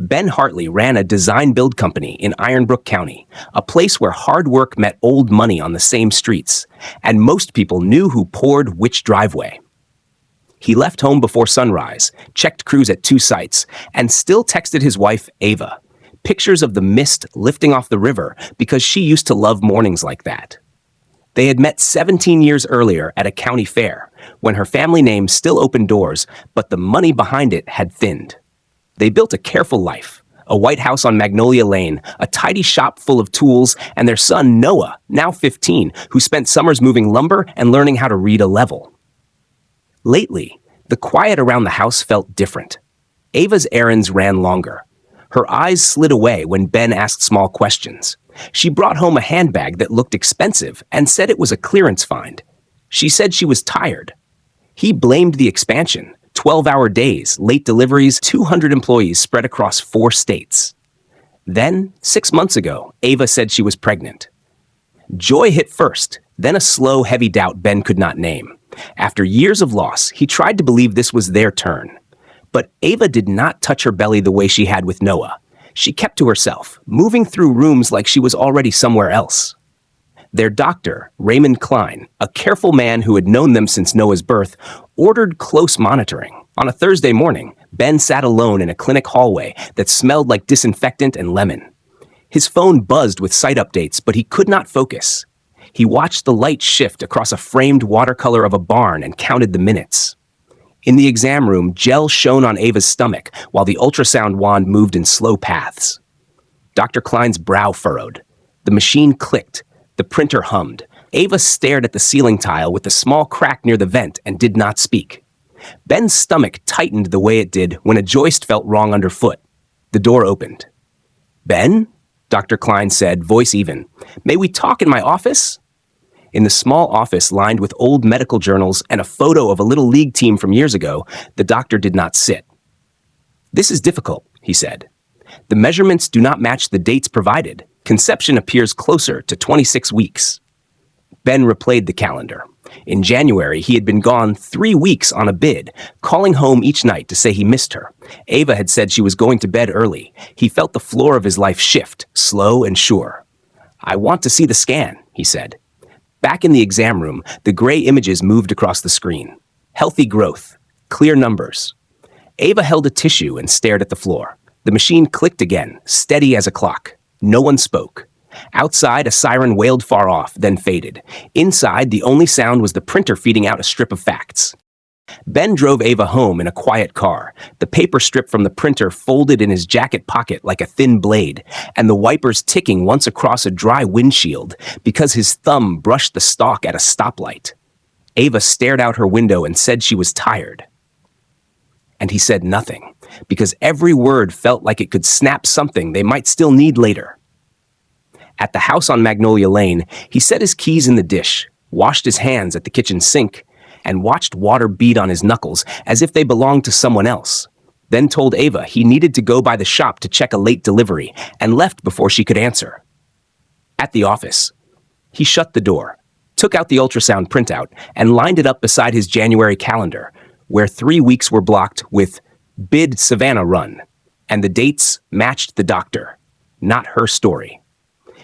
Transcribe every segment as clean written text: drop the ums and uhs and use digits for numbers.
Ben Hartley ran a design-build company in Ironbrook County, a place where hard work met old money on the same streets, and most people knew who poured which driveway. He left home before sunrise, checked crews at 2 sites, and still texted his wife, Ava, pictures of the mist lifting off the river because she used to love mornings like that. They had met 17 years earlier at a county fair, when her family name still opened doors, but the money behind it had thinned. They built a careful life, a white house on Magnolia Lane, a tidy shop full of tools, and their son Noah, now 15, who spent summers moving lumber and learning how to read a level. Lately, the quiet around the house felt different. Ava's errands ran longer. Her eyes slid away when Ben asked small questions. She brought home a handbag that looked expensive and said it was a clearance find. She said she was tired. He blamed the expansion, 12-hour days, late deliveries, 200 employees spread across 4 states. Then, 6 months ago, Ava said she was pregnant. Joy hit first, then a slow, heavy doubt Ben could not name. After years of loss, he tried to believe this was their turn. But Ava did not touch her belly the way she had with Noah. She kept to herself, moving through rooms like she was already somewhere else. Their doctor, Raymond Klein, a careful man who had known them since Noah's birth, ordered close monitoring. On a Thursday morning, Ben sat alone in a clinic hallway that smelled like disinfectant and lemon. His phone buzzed with site updates, but he could not focus. He watched the light shift across a framed watercolor of a barn and counted the minutes. In the exam room, gel shone on Ava's stomach while the ultrasound wand moved in slow paths. Dr. Klein's brow furrowed. The machine clicked. The printer hummed. Ava stared at the ceiling tile with the small crack near the vent and did not speak. Ben's stomach tightened the way it did when a joist felt wrong underfoot. The door opened. "Ben?" Dr. Klein said, voice even. "May we talk in my office?" In the small office lined with old medical journals and a photo of a little league team from years ago, the doctor did not sit. "This is difficult," he said. "The measurements do not match the dates provided. Conception appears closer to 26 weeks. Ben replayed the calendar. In January, he had been gone 3 weeks on a bid, calling home each night to say he missed her. Ava had said she was going to bed early. He felt the floor of his life shift, slow and sure. "I want to see the scan," he said. Back in the exam room, the gray images moved across the screen. Healthy growth, clear numbers. Ava held a tissue and stared at the floor. The machine clicked again, steady as a clock. No one spoke. Outside, a siren wailed far off, then faded. Inside, the only sound was the printer feeding out a strip of facts. Ben drove Ava home in a quiet car, the paper strip from the printer folded in his jacket pocket like a thin blade, and the wipers ticking once across a dry windshield because his thumb brushed the stalk at a stoplight. Ava stared out her window and said she was tired. And he said nothing, because every word felt like it could snap something they might still need later. At the house on Magnolia Lane, he set his keys in the dish, washed his hands at the kitchen sink, and watched water bead on his knuckles as if they belonged to someone else. Then told Ava he needed to go by the shop to check a late delivery and left before she could answer. At the office, he shut the door, took out the ultrasound printout, and lined it up beside his January calendar, where 3 weeks were blocked with "Bid Savannah Run," and the dates matched the doctor, not her story.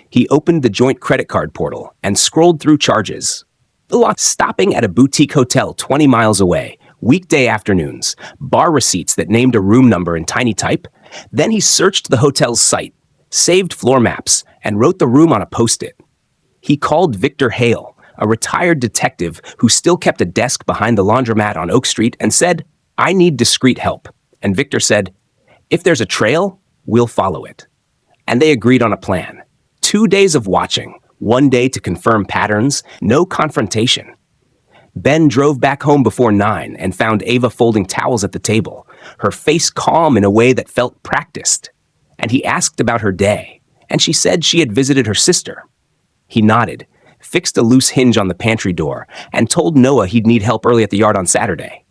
He opened the joint credit card portal and scrolled through charges. The lot stopping at a boutique hotel 20 miles away, weekday afternoons, bar receipts that named a room number in tiny type. Then he searched the hotel's site, saved floor maps, and wrote the room on a Post-it. He called Victor Hale, a retired detective who still kept a desk behind the laundromat on Oak Street, and said, "I need discreet help." And Victor said, "If there's a trail, we'll follow it." And they agreed on a plan. 2 days of watching. 1 day to confirm patterns, no confrontation. Ben drove back home before 9 and found Ava folding towels at the table, her face calm in a way that felt practiced. And he asked about her day, and she said she had visited her sister. He nodded, fixed a loose hinge on the pantry door, and told Noah he'd need help early at the yard on Saturday.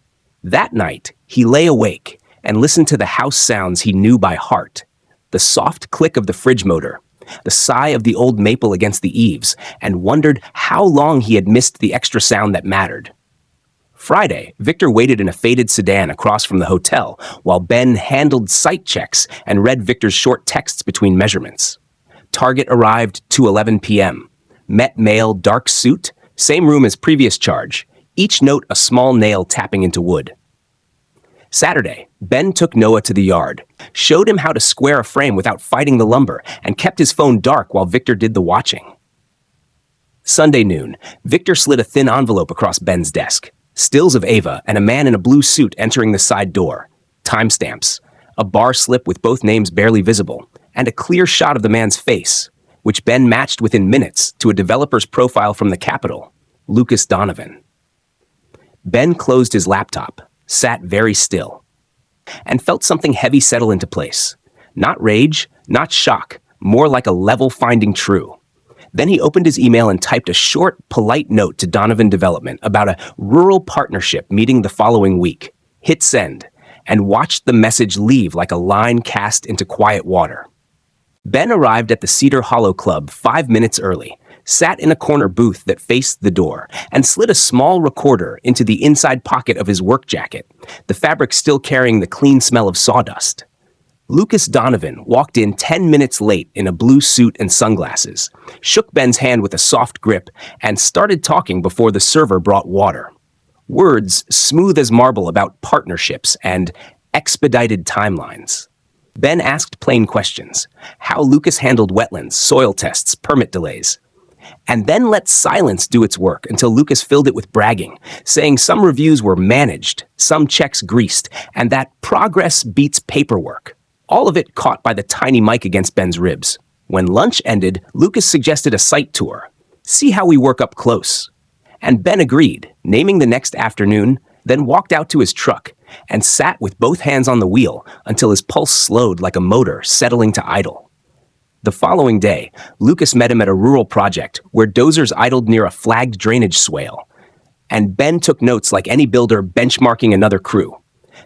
That night, he lay awake and listened to the house sounds he knew by heart. The soft click of the fridge motor, the sigh of the old maple against the eaves, and wondered how long he had missed the extra sound that mattered. Friday, Victor waited in a faded sedan across from the hotel while Ben handled site checks and read Victor's short texts between measurements. Target arrived 2:11 p.m. Met male, dark suit, same room as previous charge. Each note a small nail tapping into wood. Saturday, Ben took Noah to the yard, showed him how to square a frame without fighting the lumber, and kept his phone dark while Victor did the watching. Sunday noon, Victor slid a thin envelope across Ben's desk. Stills of Ava and a man in a blue suit entering the side door. Timestamps, a bar slip with both names barely visible, and a clear shot of the man's face, which Ben matched within minutes to a developer's profile from the Capitol, Lucas Donovan. Ben closed his laptop, sat very still, and felt something heavy settle into place. Not rage, not shock, more like a level finding true. Then he opened his email and typed a short, polite note to Donovan Development about a rural partnership meeting the following week. Hit send, and watched the message leave like a line cast into quiet water. Ben arrived at the Cedar Hollow Club 5 minutes early, sat in a corner booth that faced the door, and slid a small recorder into the inside pocket of his work jacket, the fabric still carrying the clean smell of sawdust. Lucas Donovan walked in 10 minutes late in a blue suit and sunglasses, shook Ben's hand with a soft grip, and started talking before the server brought water. Words smooth as marble about partnerships and expedited timelines. Ben asked plain questions, how Lucas handled wetlands, soil tests, permit delays, and then let silence do its work until Lucas filled it with bragging, saying some reviews were managed, some checks greased, and that progress beats paperwork. All of it caught by the tiny mic against Ben's ribs. When lunch ended, Lucas suggested a site tour. See how we work up close. And Ben agreed, naming the next afternoon, then walked out to his truck and sat with both hands on the wheel until his pulse slowed like a motor settling to idle. The following day, Lucas met him at a rural project where dozers idled near a flagged drainage swale. And Ben took notes like any builder benchmarking another crew.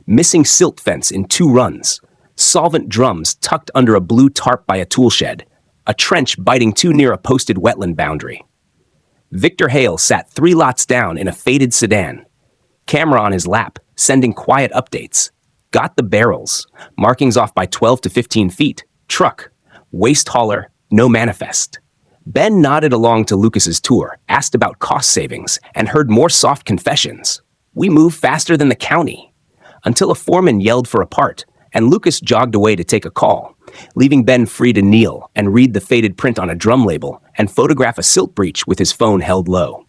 Missing silt fence in 2 runs. Solvent drums tucked under a blue tarp by a tool shed, a trench biting too near a posted wetland boundary. Victor Hale sat 3 lots down in a faded sedan, camera on his lap, sending quiet updates. Got the barrels, markings off by 12 to 15 feet, truck, waste hauler, no manifest. Ben nodded along to Lucas's tour, asked about cost savings, and heard more soft confessions. We move faster than the county. Until a foreman yelled for a part, and Lucas jogged away to take a call, leaving Ben free to kneel and read the faded print on a drum label and photograph a silt breach with his phone held low.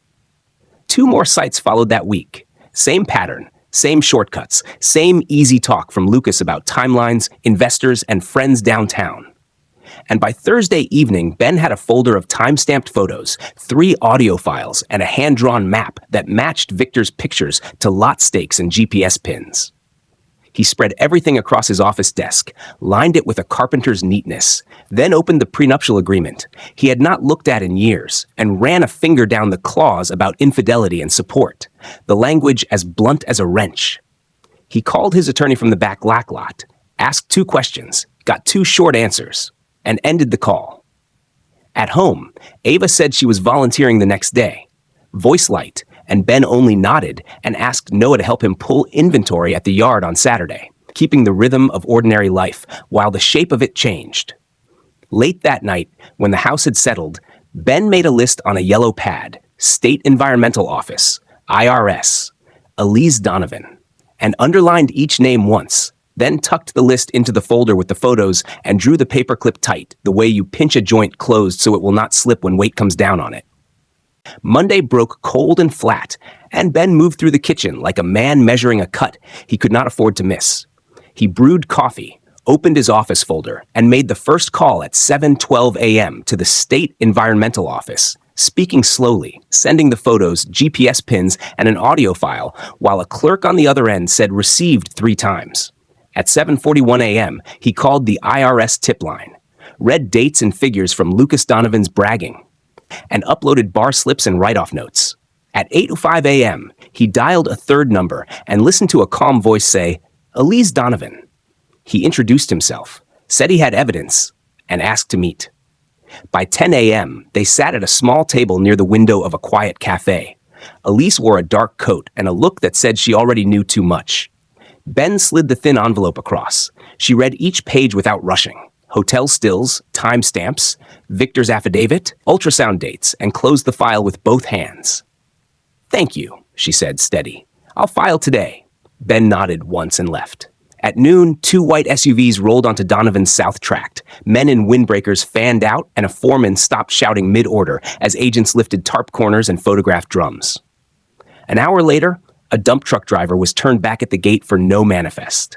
2 more sites followed that week. Same pattern, same shortcuts, same easy talk from Lucas about timelines, investors, and friends downtown. And by Thursday evening, Ben had a folder of time-stamped photos, 3 audio files, and a hand-drawn map that matched Victor's pictures to lot stakes and GPS pins. He spread everything across his office desk, lined it with a carpenter's neatness, then opened the prenuptial agreement he had not looked at in years and ran a finger down the clause about infidelity and support, the language as blunt as a wrench. He called his attorney from the back lot, asked 2 questions, got 2 short answers, and ended the call. At home, Ava said she was volunteering the next day. Voice light, and Ben only nodded and asked Noah to help him pull inventory at the yard on Saturday, keeping the rhythm of ordinary life while the shape of it changed. Late that night, when the house had settled, Ben made a list on a yellow pad, State Environmental Office, IRS, Elise Donovan, and underlined each name once, then tucked the list into the folder with the photos and drew the paperclip tight, the way you pinch a joint closed so it will not slip when weight comes down on it. Monday broke cold and flat, and Ben moved through the kitchen like a man measuring a cut he could not afford to miss. He brewed coffee, opened his office folder, and made the first call at 7:12 a.m. to the State Environmental Office, speaking slowly, sending the photos, GPS pins, and an audio file, while a clerk on the other end said received 3 times. At 7:41 a.m., he called the IRS tip line, read dates and figures from Lucas Donovan's bragging, and uploaded bar slips and write-off notes. At 8:05 a.m., he dialed a 3rd number and listened to a calm voice say, Elise Donovan. He introduced himself, said he had evidence, and asked to meet. By 10 a.m., they sat at a small table near the window of a quiet cafe. Elise wore a dark coat and a look that said she already knew too much. Ben slid the thin envelope across. She read each page without rushing. Hotel stills, timestamps, Victor's affidavit, ultrasound dates, and closed the file with both hands. "Thank you," she said, steady. "I'll file today." Ben nodded once and left. At noon, 2 white SUVs rolled onto Donovan's South Tract. Men in windbreakers fanned out, and a foreman stopped shouting mid-order as agents lifted tarp corners and photographed drums. An hour later, a dump truck driver was turned back at the gate for no manifest.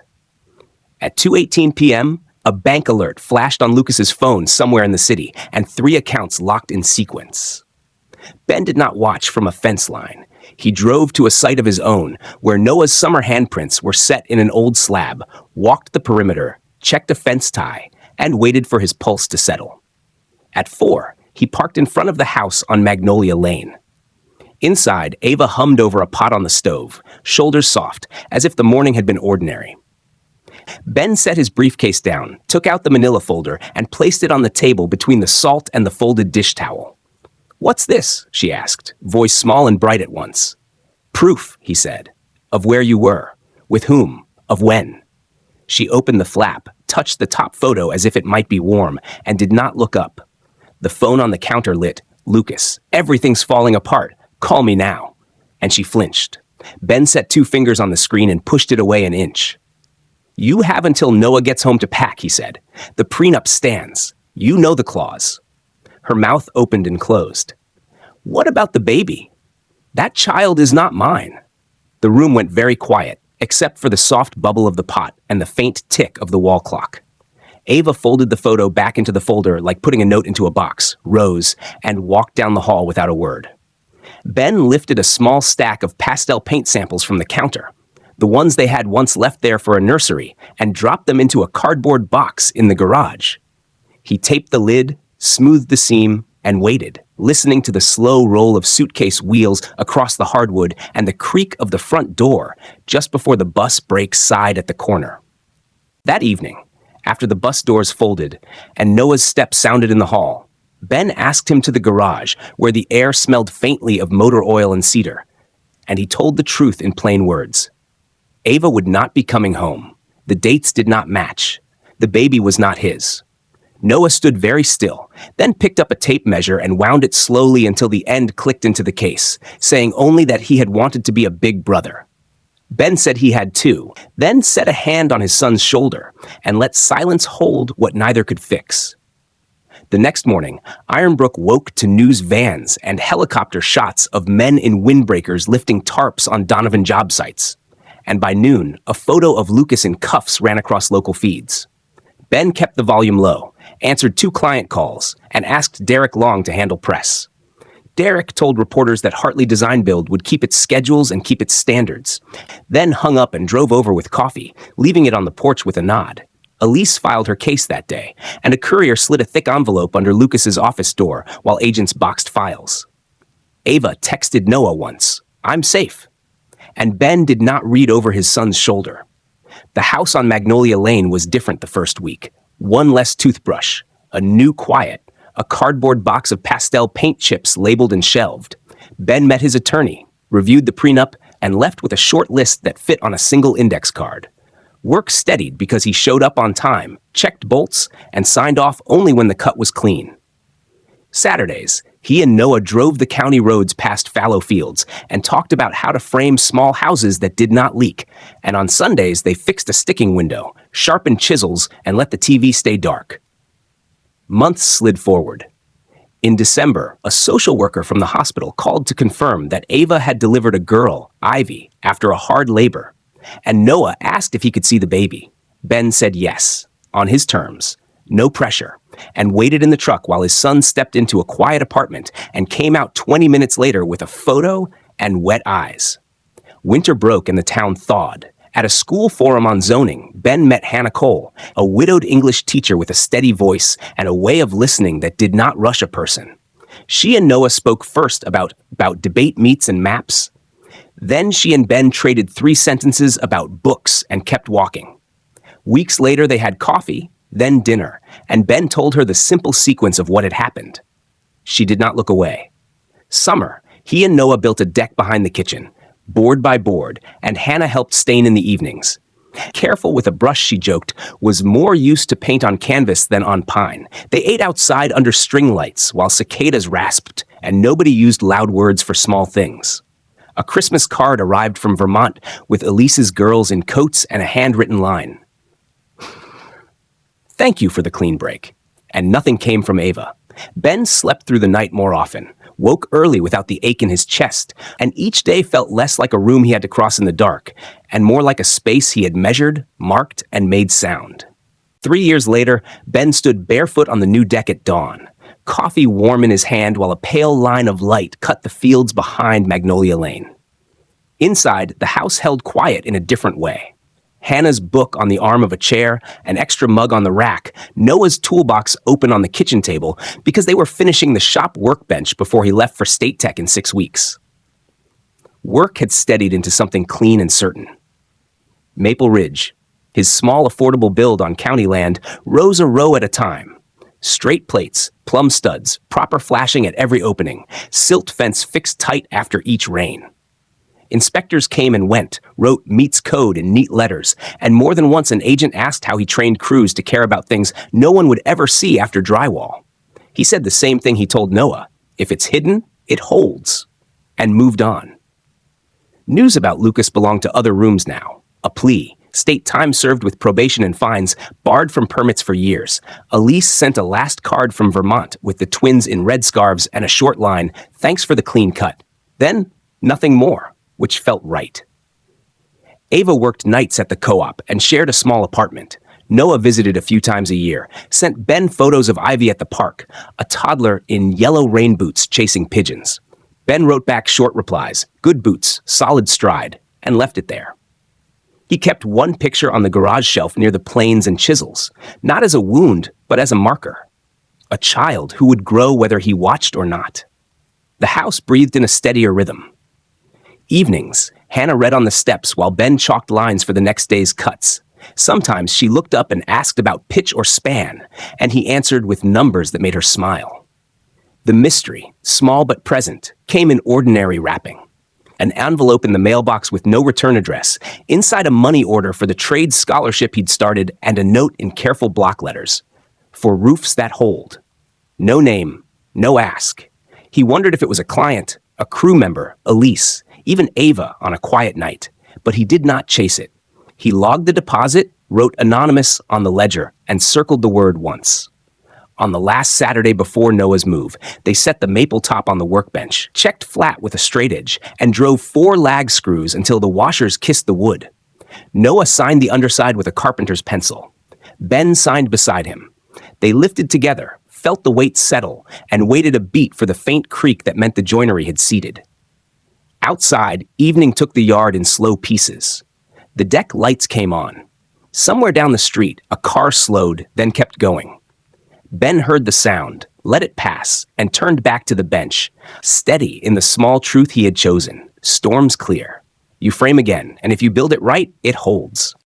At 2:18 p.m., a bank alert flashed on Lucas's phone somewhere in the city, and 3 accounts locked in sequence. Ben did not watch from a fence line. He drove to a site of his own, where Noah's summer handprints were set in an old slab, walked the perimeter, checked a fence tie, and waited for his pulse to settle. At 4, he parked in front of the house on Magnolia Lane. Inside, Ava hummed over a pot on the stove, shoulders soft, as if the morning had been ordinary. Ben set his briefcase down, took out the manila folder, and placed it on the table between the salt and the folded dish towel. "What's this?" she asked, voice small and bright at once. "Proof," he said, "of where you were, with whom, of when." She opened the flap, touched the top photo as if it might be warm, and did not look up. The phone on the counter lit. "Lucas, everything's falling apart. Call me now." And she flinched. Ben set 2 fingers on the screen and pushed it away an inch. "You have until Noah gets home to pack," he said. "The prenup stands. You know the clause." Her mouth opened and closed. "What about the baby?" "That child is not mine." The room went very quiet, except for the soft bubble of the pot and the faint tick of the wall clock. Ava folded the photo back into the folder like putting a note into a box, rose, and walked down the hall without a word. Ben lifted a small stack of pastel paint samples from the counter, the ones they had once left there for a nursery, and dropped them into a cardboard box in the garage. He taped the lid, smoothed the seam, and waited, listening to the slow roll of suitcase wheels across the hardwood and the creak of the front door just before the bus brakes sighed at the corner. That evening, after the bus doors folded and Noah's steps sounded in the hall, Ben asked him to the garage where the air smelled faintly of motor oil and cedar, and he told the truth in plain words. Ava would not be coming home. The dates did not match. The baby was not his. Noah stood very still, then picked up a tape measure and wound it slowly until the end clicked into the case, saying only that he had wanted to be a big brother. Ben said he had too, then set a hand on his son's shoulder and let silence hold what neither could fix. The next morning, Ironbrook woke to news vans and helicopter shots of men in windbreakers lifting tarps on Donovan job sites. And by noon, a photo of Lucas in cuffs ran across local feeds. Ben kept the volume low, answered 2 client calls, and asked Derek Long to handle press. Derek told reporters that Hartley Design Build would keep its schedules and keep its standards, then hung up and drove over with coffee, leaving it on the porch with a nod. Elise filed her case that day, and a courier slid a thick envelope under Lucas's office door while agents boxed files. Ava texted Noah once, "I'm safe." And Ben did not read over his son's shoulder. The house on Magnolia Lane was different the first week. 1 less toothbrush, a new quiet, a cardboard box of pastel paint chips labeled and shelved. Ben met his attorney, reviewed the prenup, and left with a short list that fit on a single index card. Work steadied because he showed up on time, checked bolts, and signed off only when the cut was clean. Saturdays, he and Noah drove the county roads past fallow fields and talked about how to frame small houses that did not leak. And on Sundays, they fixed a sticking window, sharpened chisels, and let the TV stay dark. Months slid forward. In December, a social worker from the hospital called to confirm that Ava had delivered a girl, Ivy, after a hard labor. And Noah asked if he could see the baby. Ben said yes, on his terms, no pressure, and waited in the truck while his son stepped into a quiet apartment and came out 20 minutes later with a photo and wet eyes. Winter broke and the town thawed. At a school forum on zoning, Ben met Hannah Cole, a widowed English teacher with a steady voice and a way of listening that did not rush a person. She and Noah spoke first about debate meets and maps. Then she and Ben traded 3 sentences about books and kept walking. Weeks later, they had coffee, then dinner, and Ben told her the simple sequence of what had happened. She did not look away. Summer, He and Noah built a deck behind the kitchen, board by board, and Hannah helped stain in the evenings. Careful with a brush, she joked, was more used to paint on canvas than on pine. They ate outside under string lights while cicadas rasped, and nobody used loud words for small things. A Christmas card arrived from Vermont with Elise's girls in coats and a handwritten line. Thank you for the clean break. And nothing came from Ava. Ben slept through the night more often, woke early without the ache in his chest, and each day felt less like a room he had to cross in the dark, and more like a space he had measured, marked, and made sound. 3 years later, Ben stood barefoot on the new deck at dawn, coffee warm in his hand while a pale line of light cut the fields behind Magnolia Lane. Inside, the house held quiet in a different way. Hannah's book on the arm of a chair, an extra mug on the rack, Noah's toolbox open on the kitchen table because they were finishing the shop workbench before he left for State Tech in 6 weeks. Work had steadied into something clean and certain. Maple Ridge, his small affordable build on county land, rose a row at a time. Straight plates, plumb studs, proper flashing at every opening, silt fence fixed tight after each rain. Inspectors came and went, wrote meets code in neat letters, and more than once an agent asked how he trained crews to care about things no one would ever see after drywall. He said the same thing he told Noah: if it's hidden, it holds, and moved on. News about Lucas belonged to other rooms now. A plea, state time served with probation and fines, barred from permits for years. Elise sent a last card from Vermont with the twins in red scarves and a short line, thanks for the clean cut. Then, nothing more, which felt right. Ava worked nights at the co-op and shared a small apartment. Noah visited a few times a year, sent Ben photos of Ivy at the park, a toddler in yellow rain boots chasing pigeons. Ben wrote back short replies, good boots, solid stride, and left it there. He kept one picture on the garage shelf near the planes and chisels, not as a wound, but as a marker. A child who would grow whether he watched or not. The house breathed in a steadier rhythm. Evenings, Hannah read on the steps while Ben chalked lines for the next day's cuts. Sometimes she looked up and asked about pitch or span, and he answered with numbers that made her smile. The mystery, small but present, came in ordinary wrapping. An envelope in the mailbox with no return address, inside a money order for the trade scholarship he'd started, and a note in careful block letters. For roofs that hold. No name, no ask. He wondered if it was a client, a crew member, Elise, even Ava on a quiet night, but he did not chase it. He logged the deposit, wrote anonymous on the ledger, and circled the word once. On the last Saturday before Noah's move, they set the maple top on the workbench, checked flat with a straight edge, and drove 4 lag screws until the washers kissed the wood. Noah signed the underside with a carpenter's pencil. Ben signed beside him. They lifted together, felt the weight settle, and waited a beat for the faint creak that meant the joinery had seated. Outside, evening took the yard in slow pieces. The deck lights came on. Somewhere down the street, a car slowed, then kept going. Ben heard the sound, let it pass, and turned back to the bench, steady in the small truth he had chosen. Storm's clear. You frame again, and if you build it right, it holds.